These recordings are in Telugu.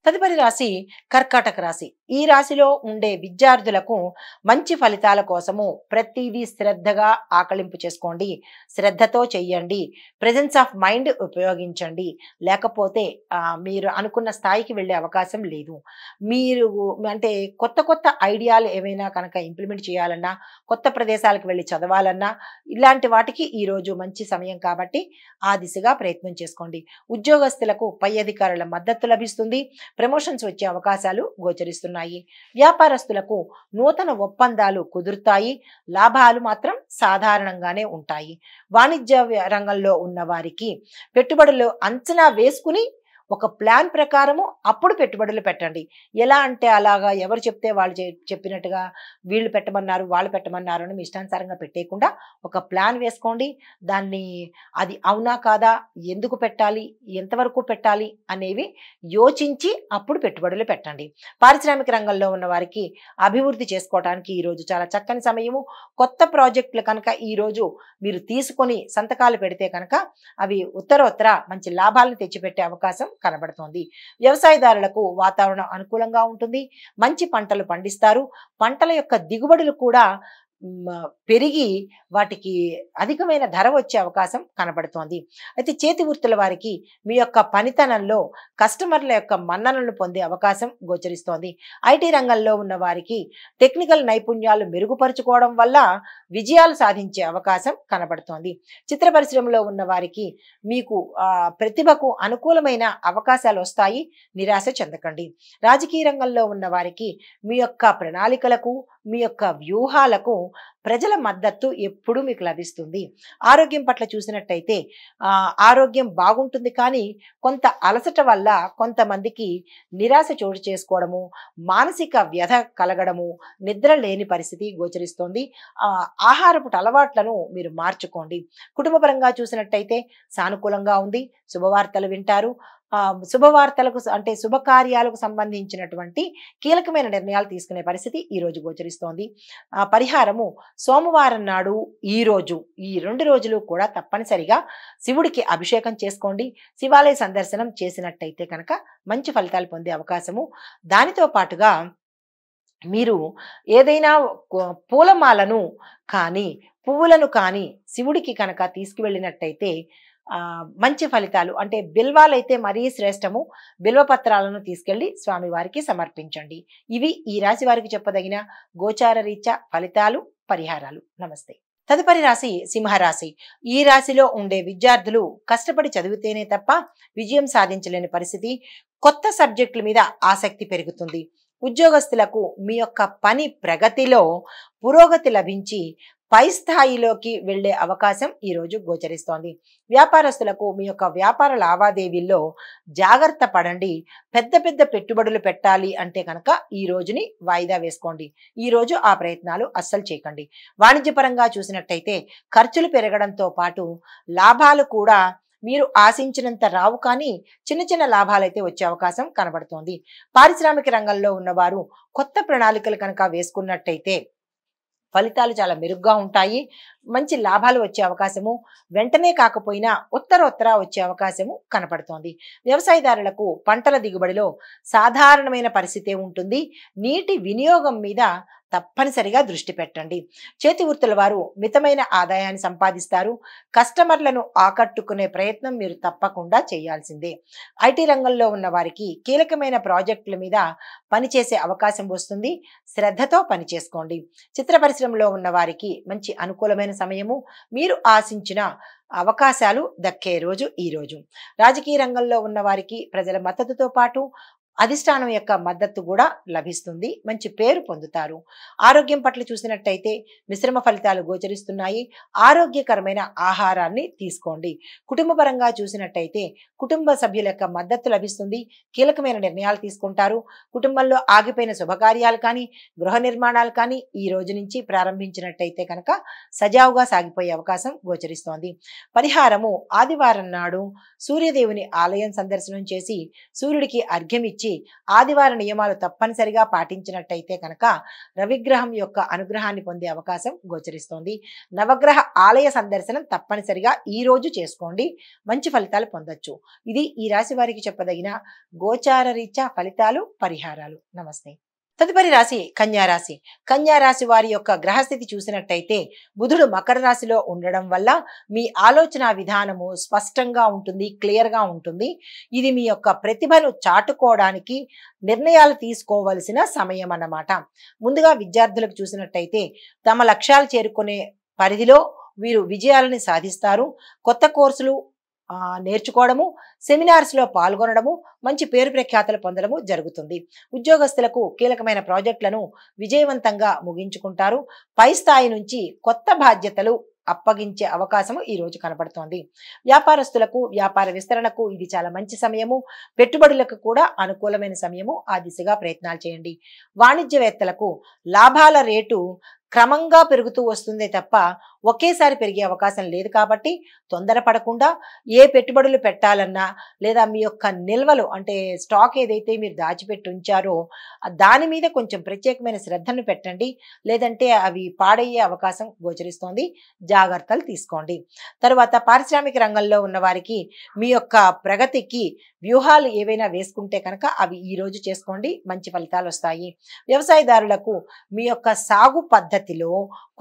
తదుపరి రాశి కర్కాటక రాశి. ఈ రాశిలో ఉండే విద్యార్థులకు మంచి ఫలితాల కోసము ప్రతిదీ శ్రద్ధగా ఆకలింపు చేసుకోండి. శ్రద్ధతో చెయ్యండి. ప్రెజెన్స్ ఆఫ్ మైండ్ ఉపయోగించండి. లేకపోతే మీరు అనుకున్న స్థాయికి వెళ్ళే అవకాశం లేదు. మీరు అంటే కొత్త కొత్త ఐడియాలు ఏవైనా కనుక ఇంప్లిమెంట్ చేయాలన్నా, కొత్త ప్రదేశాలకు వెళ్ళి చదవాలన్నా ఇలాంటి వాటికి ఈరోజు మంచి సమయం కాబట్టి ఆ దిశగా ప్రయత్నం చేసుకోండి. ఉద్యోగస్తులకు పై అధికారుల మద్దతు లభిస్తుంది. ప్రమోషన్స్ వచ్చే అవకాశాలు గోచరిస్తున్నాయి. వ్యాపారస్తులకు నూతన ఒప్పందాలు కుదురుతాయి. లాభాలు మాత్రం సాధారణంగానే ఉంటాయి. వాణిజ్య రంగంలో ఉన్న వారికి పెట్టుబడులు అంచనా వేసుకుని ఒక ప్లాన్ ప్రకారము అప్పుడు పెట్టుబడులు పెట్టండి. ఎలా అంటే అలాగా ఎవరు చెప్తే వాళ్ళు చెప్పినట్టుగా వీళ్ళు పెట్టమన్నారు, వాళ్ళు పెట్టమన్నారు అని మీ ఇష్టానుసారంగా పెట్టేయకుండా ఒక ప్లాన్ వేసుకోండి. దాన్ని అది అవునా కాదా, ఎందుకు పెట్టాలి, ఎంతవరకు పెట్టాలి అనేవి యోచించి అప్పుడు పెట్టుబడులు పెట్టండి. పారిశ్రామిక రంగంలో ఉన్న వారికి అభివృద్ధి చేసుకోవడానికి ఈరోజు చాలా చక్కని సమయము. కొత్త ప్రాజెక్టులు కనుక ఈరోజు మీరు తీసుకొని సంతకాలు పెడితే కనుక అవి ఉత్తరోత్తర మంచి లాభాలను తెచ్చిపెట్టే అవకాశం కనబడుతోంది. వ్యవసాయదారులకు వాతావరణం అనుకూలంగా ఉంటుంది. మంచి పంటలు పండిస్తారు. పంటల యొక్క దిగుబడులు కూడా పెరిగి వాటికి అధికమైన ధర వచ్చే అవకాశం కనబడుతోంది. అయితే చేతి వృత్తుల వారికి మీ యొక్క పనితనంలో కస్టమర్ల యొక్క మన్ననలను పొందే అవకాశం గోచరిస్తోంది. ఐటీ రంగంలో ఉన్న వారికి టెక్నికల్ నైపుణ్యాలు మెరుగుపరుచుకోవడం వల్ల విజయాలు సాధించే అవకాశం కనబడుతోంది. చిత్ర పరిశ్రమలో ఉన్న వారికి మీకు ప్రతిభకు అనుకూలమైన అవకాశాలు వస్తాయి. నిరాశ చెందకండి. రాజకీయ రంగంలో ఉన్న వారికి మీ యొక్క ప్రణాళికలకు, మీ యొక్క వ్యూహాలకు ప్రజల మద్దతు ఎప్పుడూ మీకు లభిస్తుంది. ఆరోగ్యం పట్ల చూసినట్టయితే ఆరోగ్యం బాగుంటుంది, కానీ కొంత అలసట వల్ల కొంతమందికి నిరాశ చోటు చేసుకోవడము, మానసిక వ్యధ కలగడము, నిద్ర లేని పరిస్థితి గోచరిస్తోంది. ఆహారపు అలవాట్లను మీరు మార్చుకోండి. కుటుంబపరంగా చూసినట్టయితే సానుకూలంగా ఉంది. శుభవార్తలు వింటారు. శుభవార్తలకు అంటే శుభకార్యాలకు సంబంధించినటువంటి కీలకమైన నిర్ణయాలు తీసుకునే పరిస్థితి ఈ రోజు గోచరిస్తోంది. పరిహారము సోమవారం నాడు ఈరోజు ఈ 2 రోజులు కూడా తప్పనిసరిగా శివుడికి అభిషేకం చేసుకోండి. శివాలయ సందర్శనం చేసినట్టయితే కనుక మంచి ఫలితాలు పొందే అవకాశము. దానితో పాటుగా మీరు ఏదైనా పూలమాలను కానీ పువ్వులను కానీ శివుడికి కనుక తీసుకువెళ్ళినట్టయితే మంచి ఫలితాలు అంటే బిల్వాలైతే మరీ శ్రేష్టము. బిల్వపత్రాలను తీసుకెళ్లి స్వామివారికి సమర్పించండి. ఇవి ఈ రాశి వారికి చెప్పదగిన గోచార రీత్యా ఫలితాలు, పరిహారాలు. నమస్తే. తదుపరి రాశి సింహరాశి. ఈ రాశిలో ఉండే విద్యార్థులు కష్టపడి చదివితేనే తప్ప విజయం సాధించలేని పరిస్థితి. కొత్త సబ్జెక్టుల మీద ఆసక్తి పెరుగుతుంది. ఉద్యోగస్తులకు మీ యొక్క పని ప్రగతిలో పురోగతి లభించి పై స్థాయిలోకి వెళ్లే అవకాశం ఈరోజు గోచరిస్తోంది. వ్యాపారస్తులకు మీ యొక్క వ్యాపార లావాదేవీల్లో జాగ్రత్త పడండి. పెద్ద పెద్ద పెట్టుబడులు పెట్టాలి అంటే కనుక ఈ రోజుని వాయిదా వేసుకోండి. ఈ రోజు ఆ ప్రయత్నాలు అస్సలు చేయకండి. వాణిజ్యపరంగా చూసినట్టయితే ఖర్చులు పెరగడంతో పాటు లాభాలు కూడా మీరు ఆశించినంత రావు, కానీ చిన్న చిన్న లాభాలైతే వచ్చే అవకాశం కనబడుతోంది. పారిశ్రామిక రంగంలో ఉన్నవారు కొత్త ప్రణాళికలు కనుక వేసుకున్నట్టయితే ఫలితాలు చాలా మెరుగ్గా ఉంటాయి. మంచి లాభాలు వచ్చే అవకాశము, వెంటనే కాకపోయినా ఉత్తరోత్తర వచ్చే అవకాశము కనపడుతోంది. వ్యవసాయదారులకు పంటల దిగుబడిలో సాధారణమైన పరిస్థితే ఉంటుంది. నీటి వినియోగం మీద తప్పనిసరిగా దృష్టి పెట్టండి. చేతి వృత్తుల వారు మితమైన ఆదాయాన్ని సంపాదిస్తారు. కస్టమర్లను ఆకట్టుకునే ప్రయత్నం మీరు తప్పకుండా చేయాల్సిందే. ఐటీ రంగంలో ఉన్న వారికి కీలకమైన ప్రాజెక్టుల మీద పనిచేసే అవకాశం వస్తుంది. శ్రద్ధతో పనిచేసుకోండి. చిత్ర పరిశ్రమలో ఉన్న వారికి మంచి అనుకూలమైన సమయము. మీరు ఆశించిన అవకాశాలు దక్కే రోజు ఈ రోజు. రాజకీయ రంగంలో ఉన్న వారికి ప్రజల మద్దతుతో పాటు అధిష్టానం యొక్క మద్దతు కూడా లభిస్తుంది. మంచి పేరు పొందుతారు. ఆరోగ్యం పట్ల చూసినట్టయితే మిశ్రమ ఫలితాలు గోచరిస్తున్నాయి. ఆరోగ్యకరమైన ఆహారాన్ని తీసుకోండి. కుటుంబపరంగా చూసినట్టయితే కుటుంబ సభ్యుల యొక్క మద్దతు లభిస్తుంది. కీలకమైన నిర్ణయాలు తీసుకుంటారు. కుటుంబంలో ఆగిపోయిన శుభకార్యాలు కానీ గృహ నిర్మాణాలు కానీ ఈ రోజు నుంచి ప్రారంభించినట్టయితే కనుక సజావుగా సాగిపోయే అవకాశం గోచరిస్తోంది. పరిహారము ఆదివారం నాడు సూర్యదేవుని ఆలయం సందర్శనం చేసి సూర్యుడికి అర్ఘ్యం ఇచ్చి నుంచి ఆదివార నియమాలు తప్పనిసరిగా పాటించినట్టయితే కనుక రవిగ్రహం యొక్క అనుగ్రహాన్ని పొందే అవకాశం గోచరిస్తోంది. నవగ్రహ ఆలయ సందర్శనం తప్పనిసరిగా ఈ రోజు చేసుకోండి, మంచి ఫలితాలు పొందొచ్చు. ఇది ఈ రాశి వారికి చెప్పదగిన గోచార రీత్యా ఫలితాలు, పరిహారాలు. నమస్తే. తదుపరి రాశి కన్యారాశి. కన్యారాశి వారి యొక్క గ్రహస్థితి చూసినట్టయితే బుధుడు మకర రాశిలో ఉండడం వల్ల మీ ఆలోచన విధానము స్పష్టంగా ఉంటుంది, క్లియర్గా ఉంటుంది. ఇది మీ యొక్క ప్రతిభను చాటుకోవడానికి నిర్ణయాలు తీసుకోవలసిన సమయం అన్నమాట. ముందుగా విద్యార్థులకు చూసినట్టయితే తమ లక్ష్యాలు చేరుకునే పరిధిలో వీరు విజయాలని సాధిస్తారు. కొత్త కోర్సులు నేర్చుకోవడము, సెమినార్స్ లో పాల్గొనడము, మంచి పేరు ప్రఖ్యాతలు పొందడము జరుగుతుంది. ఉద్యోగస్తులకు కీలకమైన ప్రాజెక్టులను విజయవంతంగా ముగించుకుంటారు. పై స్థాయి నుంచి కొత్త బాధ్యతలు అప్పగించే అవకాశము ఈ రోజు కనబడుతోంది. వ్యాపారస్తులకు వ్యాపార విస్తరణకు ఇది చాలా మంచి సమయము. పెట్టుబడులకు కూడా అనుకూలమైన సమయము. ఆ దిశగా ప్రయత్నాలు చేయండి. వాణిజ్యవేత్తలకు లాభాల రేటు క్రమంగా పెరుగుతూ వస్తుందే తప్ప ఒకేసారి పెరిగే అవకాశం లేదు. కాబట్టి తొందరపడకుండా ఏ పెట్టుబడులు పెట్టాలన్నా లేదా మీ యొక్క నిల్వలు అంటే స్టాక్ ఏదైతే మీరు దాచిపెట్టి ఉంచారో దాని మీద కొంచెం ప్రత్యేకమైన శ్రద్ధను పెట్టండి. లేదంటే అవి పాడయ్యే అవకాశం గోచరిస్తోంది. జాగ్రత్తలు తీసుకోండి. తర్వాత పారిశ్రామిక రంగంలో ఉన్న వారికి మీ యొక్క ప్రగతికి వ్యూహాలు ఏవైనా వేసుకుంటే కనుక అవి ఈ రోజు చేసుకోండి, మంచి ఫలితాలు వస్తాయి. వ్యవసాయదారులకు మీ యొక్క సాగు పద్ధతిలో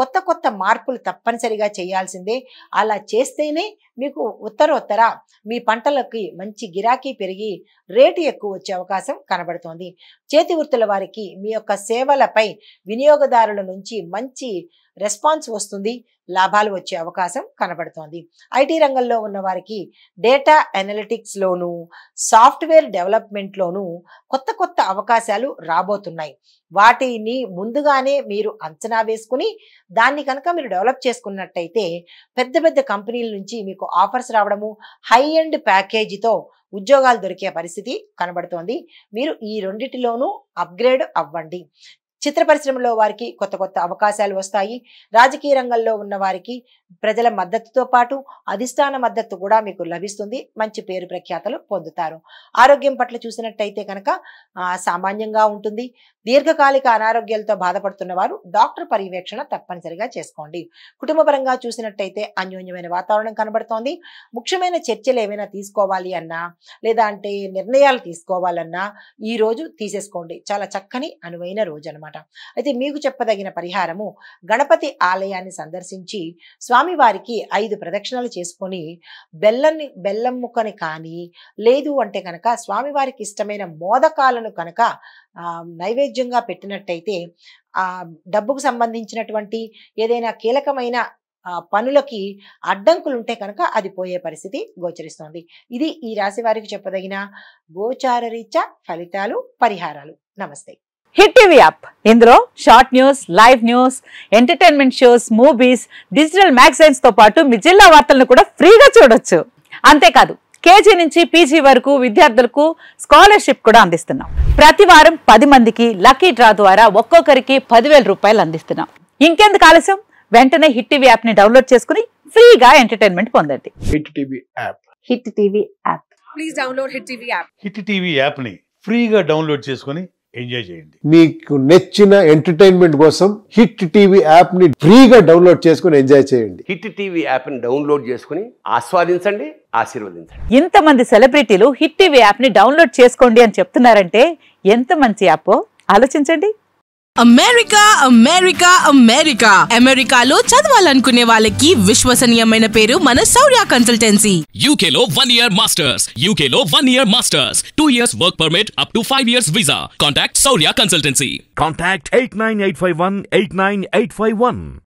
కొత్త కొత్త మార్పులు తప్పనిసరిగా చేయాల్సిందే. అలా చేస్తేనే మీకు ఉత్తరోత్తర మీ పంటలకి మంచి గిరాకీ పెరిగి రేటు ఎక్కువ వచ్చే అవకాశం కనబడుతోంది. చేతి వృత్తుల వారికి మీ యొక్క సేవలపై వినియోగదారుల నుంచి మంచి రెస్పాన్స్ వస్తుంది, లాభాలు వచ్చే అవకాశం కనబడుతోంది. ఐటీ రంగంలో ఉన్న వారికి డేటా అనలిటిక్స్ లోను, సాఫ్ట్వేర్ డెవలప్మెంట్ లోను కొత్త కొత్త అవకాశాలు రాబోతున్నాయి. వాటిని ముందుగానే మీరు అంచనా వేసుకుని దాన్ని కనుక మీరు డెవలప్ చేసుకున్నట్టయితే పెద్ద పెద్ద కంపెనీల నుంచి మీకు ఆఫర్స్ రావడము, హై ఎండ్ ప్యాకేజీతో ఉద్యోగాలు దొరికే పరిస్థితి కనబడుతోంది. మీరు ఈ రెండిటిలోనూ అప్గ్రేడ్ అవ్వండి. చిత్ర పరిశ్రమలో వారికి కొత్త కొత్త అవకాశాలు వస్తాయి. రాజకీయ రంగంలో ఉన్న వారికి ప్రజల మద్దతుతో పాటు అధిష్టాన మద్దతు కూడా మీకు లభిస్తుంది. మంచి పేరు ప్రఖ్యాతలు పొందుతారు. ఆరోగ్యం పట్ల చూసినట్టయితే కనుక సామాన్యంగా ఉంటుంది. దీర్ఘకాలిక అనారోగ్యాలతో బాధపడుతున్న వారు డాక్టర్ పర్యవేక్షణ తప్పనిసరిగా చేసుకోండి. కుటుంబపరంగా చూసినట్టయితే అన్యోన్యమైన వాతావరణం కనబడుతోంది. ముఖ్యమైన చర్చలు ఏమైనా తీసుకోవాలి అన్నా లేదా అంటే నిర్ణయాలు తీసుకోవాలన్నా ఈ రోజు తీసేసుకోండి. చాలా చక్కని అనువైన రోజు అనమాట. అయితే మీకు చెప్పదగిన పరిహారము గణపతి ఆలయాన్ని సందర్శించి స్వామివారికి 5 ప్రదక్షిణలు చేసుకొని బెల్లం ముక్కని కానీ లేదు అంటే కనుక స్వామివారికి ఇష్టమైన మోదకాలను కనుక నైవేద్యంగా పెట్టినట్టయితే డబ్బుకు సంబంధించినటువంటి ఏదైనా కీలకమైన పనులకి అడ్డంకులు ఉంటే కనుక అది పోయే పరిస్థితి గోచరిస్తోంది. ఇది ఈ రాశి వారికి చెప్పదగిన గోచార రీత్యా ఫలితాలు, పరిహారాలు. నమస్తే. హిట్ టీవీ యాప్, ఇందులో short news, live news, entertainment shows, movies, digital magazines తో పాటు మీ జిల్లా వార్తలను కూడా ఫ్రీగా చూడొచ్చు. అంతేకాదు కేజీ నుంచి పీజీ వరకు విద్యార్థులకు స్కాలర్షిప్ కూడా అందిస్తున్నాం. ప్రతి వారం 10 మందికి లక్కీ డ్రా ద్వారా ఒక్కొక్కరికి 10,000 రూపాయలు అందిస్తున్నాం. ఇంకెందుకు ఆలస్యం, వెంటనే హిట్ టీవీ యాప్ ని డౌన్లోడ్ చేసుకుని ఫ్రీగా ఎంటర్టైన్మెంట్ పొందండి. Hit TV app. Hit TV app. Please download hit TV app. Hit TV app ని ఫ్రీగా డౌన్లోడ్ చేసుకుని ఎంజాయ్ చేయండి. మీకు నచ్చిన ఎంటర్టైన్మెంట్ కోసం హిట్ టీవీ యాప్ ని ఫ్రీగా డౌన్లోడ్ చేసుకుని ఎంజాయ్ చేయండి. హిట్ టీవీ యాప్ ని డౌన్లోడ్ చేసుకుని ఆస్వాదించండి, ఆశీర్వదించండి. ఇంతమంది సెలబ్రిటీలు హిట్ టీవీ యాప్ ని డౌన్లోడ్ చేసుకోండి అని చెప్తున్నారంటే ఎంత మంచి యాప్ ఆలోచించండి. అమెరికా అమెరికా అమెరికా అమెరికాలో చదవాలనుకునే వాళ్ళకి విశ్వసనీయమైన పేరు మన శౌర్య కన్సల్టెన్సీ. UK లో 1 year masters, UK లో 1 year masters, 2 years work permit up to 5 years visa. Contact Saurya Consultancy. Contact 89851 89851.